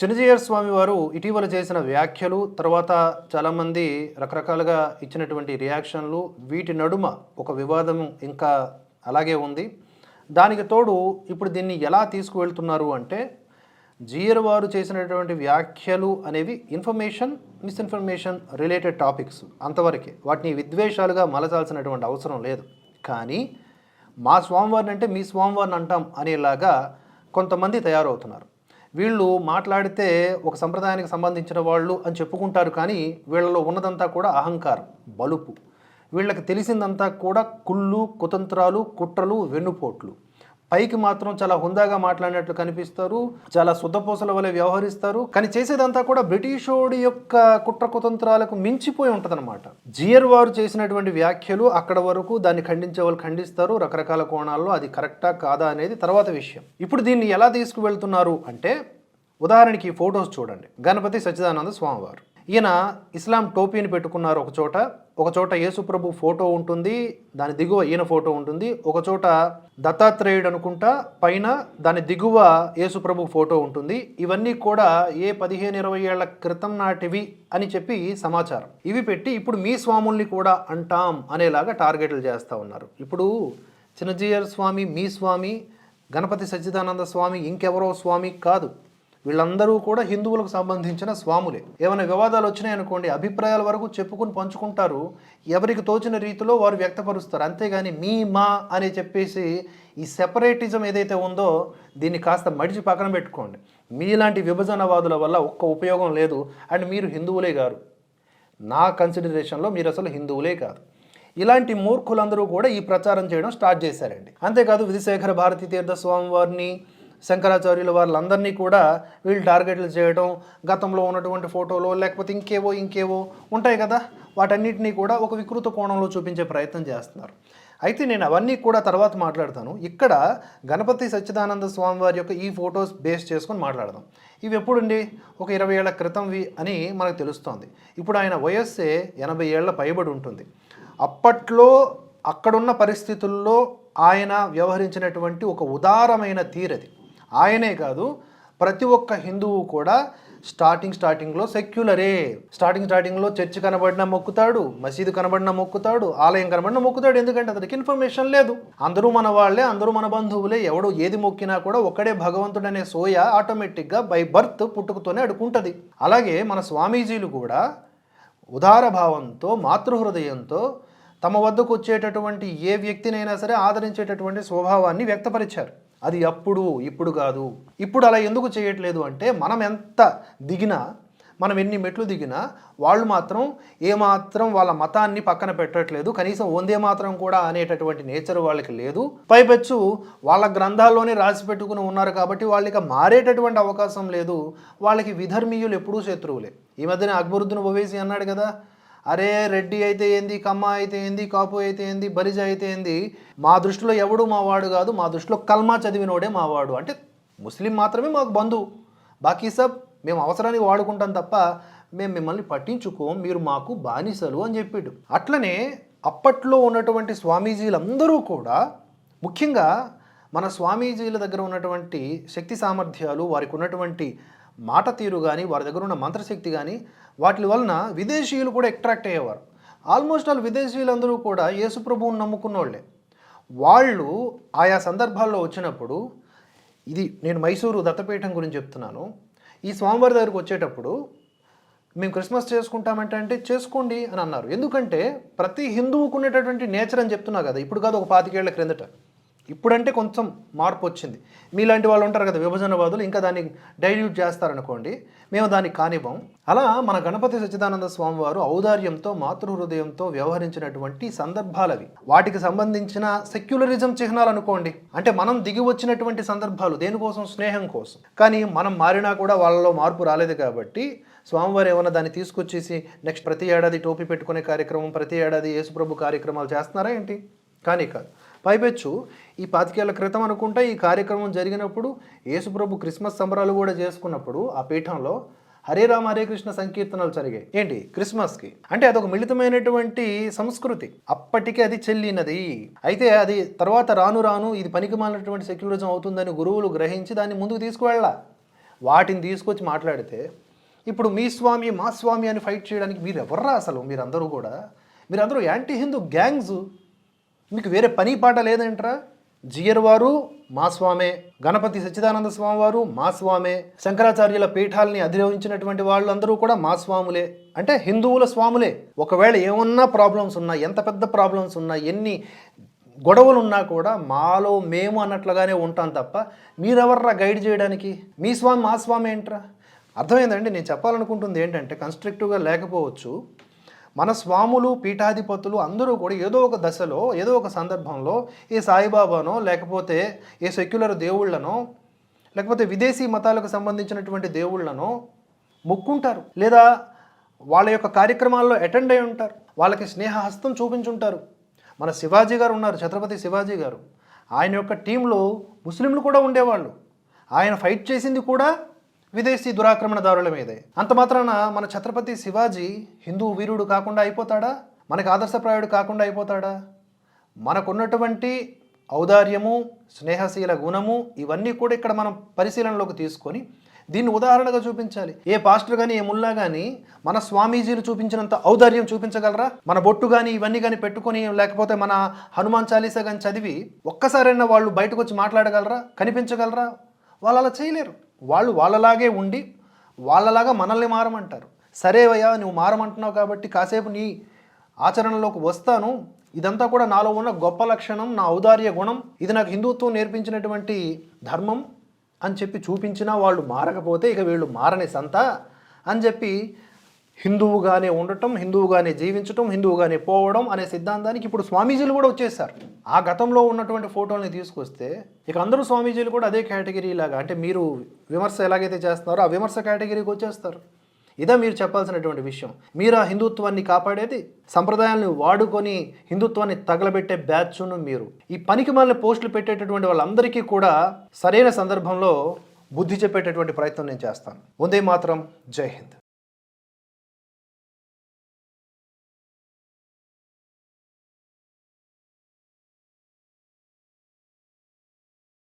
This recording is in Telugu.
చిన్నజీయర్ స్వామి వారు ఇటీవల చేసిన వ్యాఖ్యలు, తర్వాత చాలామంది రకరకాలుగా ఇచ్చినటువంటి రియాక్షన్లు, వీటి నడుమ ఒక వివాదం ఇంకా అలాగే ఉంది. దానికి తోడు ఇప్పుడు దీన్ని ఎలా తీసుకువెళ్తున్నారు అంటే, జీయర్ వారు చేసినటువంటి వ్యాఖ్యలు అనేవి ఇన్ఫర్మేషన్, మిస్ఇన్ఫర్మేషన్ రిలేటెడ్ టాపిక్స్ అంతవరకే. వాటిని విద్వేషాలుగా మలచాల్సినటువంటి అవసరం లేదు. కానీ మా స్వామివారిని అంటే మీ స్వామివారిని అంటాం అనేలాగా కొంతమంది తయారవుతున్నారు. వీళ్ళు మాట్లాడితే ఒక సంప్రదాయానికి సంబంధించిన వాళ్ళు అని చెప్పుకుంటారు, కానీ వీళ్ళలో ఉన్నదంతా కూడా అహంకారం, బలుపు. వీళ్ళకి తెలిసిందంతా కూడా కుళ్ళు, కుతంత్రాలు, కుట్రలు, వెన్నుపోట్లు. పైకి మాత్రం చాలా హుందాగా మాట్లాడినట్లు కనిపిస్తారు, చాలా శుద్ధపూసల వలె వ్యవహరిస్తారు, కానీ చేసేదంతా కూడా బ్రిటిషోడి యొక్క కుట్ర కుతంత్రాలకు మించిపోయి ఉంటుందన్నమాట. జియర్ వారు చేసినటువంటి వ్యాఖ్యలు అక్కడ వరకు, దాన్ని ఖండించే వాళ్ళు ఖండిస్తారు రకరకాల కోణాల్లో. అది కరెక్టా కాదా అనేది తర్వాత విషయం. ఇప్పుడు దీన్ని ఎలా తీసుకువెళ్తున్నారు అంటే, ఉదాహరణకి ఈ ఫొటోస్ చూడండి. గణపతి సచ్చిదానంద స్వామివారు, ఈయన ఇస్లాం టోపీని పెట్టుకున్నారు ఒకచోట యేసుప్రభు ఫోటో ఉంటుంది, దాని దిగువ ఈయన ఫోటో ఉంటుంది. ఒకచోట దత్తాత్రేయుడు అనుకుంటా, పైన దాని దిగువ యేసుప్రభు ఫోటో ఉంటుంది. ఇవన్నీ కూడా 15-20 ఏళ్ల క్రితం నాటివి అని చెప్పి సమాచారం. ఇవి పెట్టి ఇప్పుడు మీ స్వాముల్ని కూడా అంటాం అనేలాగా టార్గెట్లు చేస్తూ ఉన్నారు. ఇప్పుడు చిన్నజీయర్ స్వామి మీ స్వామి, గణపతి సచ్చిదానంద స్వామి ఇంకెవరో స్వామి కాదు. వీళ్ళందరూ కూడా హిందువులకు సంబంధించిన స్వాములే. ఏమైనా వివాదాలు వచ్చినాయనుకోండి, అభిప్రాయాల వరకు చెప్పుకుని పంచుకుంటారు, ఎవరికి తోచిన రీతిలో వారు వ్యక్తపరుస్తారు. అంతేగాని మీ మా అని చెప్పేసి ఈ సెపరేటిజం ఏదైతే ఉందో దీన్ని కాస్త మడిచి పక్కన పెట్టుకోండి. మీలాంటి విభజనవాదుల వల్ల ఒక్క ఉపయోగం లేదు. అండ్ మీరు హిందువులే గారు, నా కన్సిడరేషన్లో మీరు అసలు హిందువులే కాదు. ఇలాంటి మూర్ఖులందరూ కూడా ఈ ప్రచారం చేయడం స్టార్ట్ చేశారండి. అంతేకాదు విధిశేఖర భారతీ తీర్థ స్వామి వారిని, శంకరాచార్యుల వాళ్ళందరినీ కూడా వీళ్ళు టార్గెట్లు చేయడం, గతంలో ఉన్నటువంటి ఫోటోలో లేకపోతే ఇంకేవో ఉంటాయి కదా, వాటన్నిటినీ కూడా ఒక వికృత కోణంలో చూపించే ప్రయత్నం చేస్తున్నారు. అయితే నేను అవన్నీ కూడా తర్వాత మాట్లాడతాను. ఇక్కడ గణపతి సచ్చిదానంద స్వామి వారి యొక్క ఈ ఫొటోస్ బేస్ చేసుకొని మాట్లాడదాం. ఇవి ఎప్పుడుండి, ఒక 20 ఏళ్ల క్రితంవి అని మనకు తెలుస్తోంది. ఇప్పుడు ఆయన వయస్సే 80 ఏళ్ల పైబడి ఉంటుంది. అప్పట్లో అక్కడున్న పరిస్థితుల్లో ఆయన వ్యవహరించినటువంటి ఒక ఉదారమైన తీరది. ఆయనే కాదు, ప్రతి ఒక్క హిందువు కూడా స్టార్టింగ్లో సెక్యులరే. స్టార్టింగ్లో చర్చి కనబడినా మొక్కుతాడు, మసీదు కనబడినా మొక్కుతాడు, ఆలయం కనబడినా మొక్కుతాడు. ఎందుకంటే అతనికి ఇన్ఫర్మేషన్ లేదు. అందరూ మన వాళ్ళే, అందరూ మన బంధువులే, ఎవడు ఏది మొక్కినా కూడా ఒక్కడే భగవంతుడనే సోయ ఆటోమేటిక్గా బై బర్త్ పుట్టుకతోనే అడుకుంటుంది. అలాగే మన స్వామీజీలు కూడా ఉదార భావంతో, మాతృహృదయంతో తమ వద్దకు వచ్చేటటువంటి ఏ వ్యక్తినైనా సరే ఆదరించేటటువంటి స్వభావాన్ని వ్యక్తపరిచారు. అది ఇప్పుడు కాదు. ఇప్పుడు అలా ఎందుకు చేయట్లేదు అంటే, మనం ఎంత దిగినా, మనం ఎన్ని మెట్లు దిగినా వాళ్ళు మాత్రం ఏమాత్రం వాళ్ళ మతాన్ని పక్కన పెట్టట్లేదు. కనీసం వందే మాత్రం కూడా అనేటటువంటి నేచర్ వాళ్ళకి లేదు. పైపెచ్చు వాళ్ళ గ్రంథాల్లోనే రాసి పెట్టుకుని ఉన్నారు కాబట్టి వాళ్ళకి మారేటటువంటి అవకాశం లేదు. వాళ్ళకి విధర్మీయులు ఎప్పుడూ శత్రువులే. ఈ మధ్యన అక్బరుద్దీన్ ఓవైసీ అన్నాడు కదా, అరే రెడ్డి అయితే ఏంది, కమ్మ అయితే ఏంది, కాపు అయితే ఏంది, బలిజ అయితే ఏంది, మా దృష్టిలో ఎవడు మావాడు కాదు, మా దృష్టిలో కల్మా చదివినోడే మావాడు. అంటే ముస్లిం మాత్రమే మాకు బంధువు, బాకీ సబ్ మేము అవసరానికి వాడుకుంటాం తప్ప మేము మిమ్మల్ని పట్టించుకోం, మీరు మాకు బానిసలు అని చెప్పాడు. అట్లనే అప్పట్లో ఉన్నటువంటి స్వామీజీలందరూ కూడా, ముఖ్యంగా మన స్వామీజీల దగ్గర ఉన్నటువంటి శక్తి సామర్థ్యాలు, వారికి ఉన్నటువంటి మాట తీరు కానీ, వారి దగ్గర ఉన్న మంత్రశక్తి కానీ, వాటి వలన విదేశీయులు కూడా అట్రాక్ట్ అయ్యేవారు. ఆల్మోస్ట్ ఆల్ విదేశీయులందరూ కూడా యేసుప్రభువుని నమ్ముకున్న వాళ్ళే. వాళ్ళు ఆయా సందర్భాల్లో వచ్చినప్పుడు, ఇది నేను మైసూరు దత్తపీఠం గురించి చెప్తున్నాను, ఈ స్వామివారి దగ్గరకు వచ్చేటప్పుడు మేము క్రిస్మస్ చేసుకుంటామంటే అంటే చేసుకోండి అని అన్నారు. ఎందుకంటే ప్రతి హిందువుకు ఉండేటటువంటి నేచర్ అని చెప్తున్నా కదా. ఇప్పుడు కాదు, ఒక 25 ఏళ్ల క్రిందట. ఇప్పుడంటే కొంచెం మార్పు వచ్చింది. మీలాంటి వాళ్ళు ఉంటారు కదా విభజనవాదులు, ఇంకా దాన్ని డైల్యూట్ చేస్తారనుకోండి, మేము దాన్ని కానివ్వం. అలా మన గణపతి సచ్చిదానంద స్వామి వారు ఔదార్యంతో, మాతృహృదయంతో వ్యవహరించినటువంటి సందర్భాలవి. వాటికి సంబంధించిన సెక్యులరిజం చిహ్నాలు అనుకోండి. అంటే మనం దిగి వచ్చినటువంటి సందర్భాలు దేనికోసం, స్నేహం కోసం. కానీ మనం మారినా కూడా వాళ్ళలో మార్పు రాలేదు కాబట్టి స్వామివారు ఏమన్నా దాన్ని తీసుకొచ్చేసి నెక్స్ట్ ప్రతి ఏడాది టోపీ పెట్టుకునే కార్యక్రమం, ప్రతి ఏడాది యేసుప్రభు కార్యక్రమాలు చేస్తున్నారా ఏంటి? కానీ కాదు. పైపెచ్చు ఈ 25 ఏళ్ల క్రితం అనుకుంటా ఈ కార్యక్రమం జరిగినప్పుడు యేసుప్రభు క్రిస్మస్ సంబరాలు కూడా చేసుకున్నప్పుడు ఆ పీఠంలో హరే రామ హరే కృష్ణ సంకీర్తనలు జరిగాయి. ఏంటి? క్రిస్మస్కి. అంటే అదొక మిళితమైనటువంటి సంస్కృతి. అప్పటికే అది చెల్లినది. అయితే అది తర్వాత రాను రాను ఇది పనికిమాలినటువంటి సెక్యులరిజం అవుతుందని గురువులు గ్రహించి దాన్ని ముందుకు తీసుకువెళ్ళా. వాటిని తీసుకొచ్చి మాట్లాడితే ఇప్పుడు మీ స్వామి మా స్వామి అని ఫైట్ చేయడానికి మీరు ఎవర్రా అసలు? మీరందరూ యాంటీ హిందూ గ్యాంగ్స్. మీకు వేరే పని పాట లేదంటరా? జియర్ వారు మా స్వామే, గణపతి సచ్చిదానంద స్వామి వారు మా స్వామే, శంకరాచార్యుల పీఠాలని అధిరోహించినటువంటి వాళ్ళందరూ కూడా మా స్వాములే, అంటే హిందువుల స్వాములే. ఒకవేళ ఏమన్నా ప్రాబ్లమ్స్ ఉన్నా, ఎంత పెద్ద ప్రాబ్లమ్స్ ఉన్నా, ఎన్ని గొడవలు ఉన్నా కూడా మాలో మేము అన్నట్లుగానే ఉంటాం తప్ప మీరెవర్రా గైడ్ చేయడానికి? మీ స్వామి మా స్వామి ఏంట్రా? అర్థమైందండి? నేను చెప్పాలనుకుంటుంది ఏంటంటే, కన్స్ట్రక్టివ్గా లేకపోవచ్చు, మన స్వాములు పీఠాధిపతులు అందరూ కూడా ఏదో ఒక దశలో ఏదో ఒక సందర్భంలో ఈ సాయిబాబానో లేకపోతే ఏ సెక్యులర్ దేవుళ్ళనో లేకపోతే విదేశీ మతాలకు సంబంధించినటువంటి దేవుళ్ళనో మొక్కుంటారు, లేదా వాళ్ళ యొక్క కార్యక్రమాల్లో అటెండ్ అయి ఉంటారు, వాళ్ళకి స్నేహహస్తం చూపించుంటారు. మన శివాజీ గారు ఉన్నారు, ఛత్రపతి శివాజీ గారు. ఆయన యొక్క టీంలో ముస్లింలు కూడా ఉండేవాళ్ళు. ఆయన ఫైట్ చేసింది కూడా విదేశీ దురాక్రమణదారుల మీదే. అంత మాత్రాన మన ఛత్రపతి శివాజీ హిందూ వీరుడు కాకుండా అయిపోతాడా? మనకు ఆదర్శప్రాయుడు కాకుండా అయిపోతాడా? మనకున్నటువంటి ఔదార్యము, స్నేహశీల గుణము ఇవన్నీ కూడా ఇక్కడ మనం పరిశీలనలోకి తీసుకొని దీన్ని ఉదాహరణగా చూపించాలి. ఏ పాస్టర్ కానీ ఏ ముల్లా కానీ మన స్వామీజీలు చూపించినంత ఔదార్యం చూపించగలరా? మన బొట్టు కానీ ఇవన్నీ కానీ పెట్టుకొని లేకపోతే మన హనుమాన్ చాలీసా కానీ చదివి ఒక్కసారైనా వాళ్ళు బయటకు వచ్చి మాట్లాడగలరా? కనిపించగలరా? వాళ్ళు అలా చేయలేరు. వాళ్ళు వాళ్ళలాగే ఉండి వాళ్ళలాగా మనల్ని మారమంటారు. సరే అయ్యా, నువ్వు మారమంటున్నావు కాబట్టి కాసేపు నీ ఆచరణలోకి వస్తాను, ఇదంతా కూడా నాలో ఉన్న గొప్ప లక్షణం, నా ఔదార్య గుణం, ఇది నాకు హిందుత్వం నేర్పించినటువంటి ధర్మం అని చెప్పి చూపించినా వాళ్ళు మారకపోతే ఇక వీళ్ళు మారని సంత అని చెప్పి హిందువుగానే ఉండటం, హిందువుగానే జీవించటం, హిందువుగానే పోవడం అనే సిద్ధాంతానికి ఇప్పుడు స్వామీజీలు కూడా వచ్చేసారు. ఆ గతంలో ఉన్నటువంటి ఫోటోల్ని తీసుకొస్తే ఇక అందరూ స్వామీజీలు కూడా అదే కేటగిరీ లాగా, అంటే మీరు విమర్శ ఎలాగైతే చేస్తున్నారో ఆ విమర్శ కేటగిరీకి వచ్చేస్తారు. ఇదే మీరు చెప్పాల్సినటువంటి విషయం. మీరు ఆ హిందుత్వాన్ని కాపాడేది, సంప్రదాయాలను వాడుకొని హిందుత్వాన్ని తగలబెట్టే బ్యాచ్ను మీరు. ఈ పనికి మాలిన పోస్టులు పెట్టేటటువంటి వాళ్ళందరికీ కూడా సరైన సందర్భంలో బుద్ధి చెప్పేటటువంటి ప్రయత్నం నేను చేస్తాను. వందే మాతరం, జై హింద్.